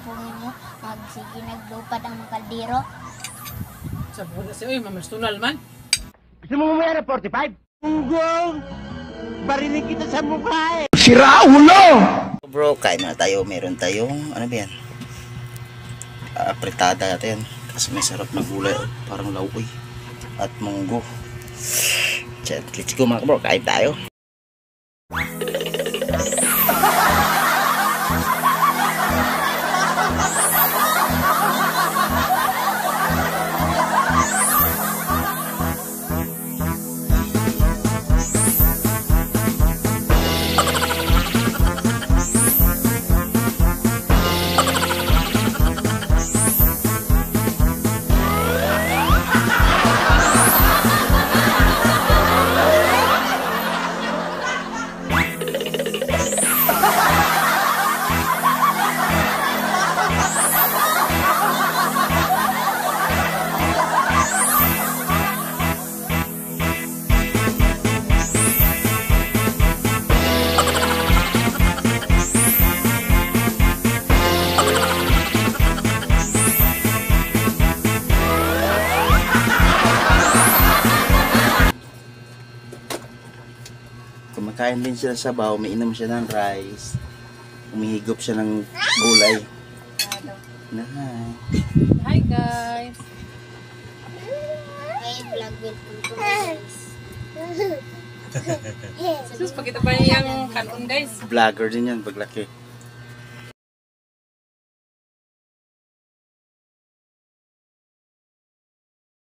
pungin mo. Magsige naglupad ang mga kaldero. Sa buwan na siya, uy, mamastunal man. Gusto mo mamaya na 45? Unggong! Barinig kita sa mukha eh! Sira ulo! Bro, kain na tayo. Meron tayong, ano ba yan? Apritada natin. Kasi may sarap na gulay. Parang lauoy. At munggo. Let's go mga bro, kain tayo. Kumakain din siya sa sabaw, may inom siya ng rice, umihigop siya ng gulay. Hi guys! Hey, vlog welcome to guys. Sus, pakita pa niyang kanon guys. Vlogger din yan, paglaki.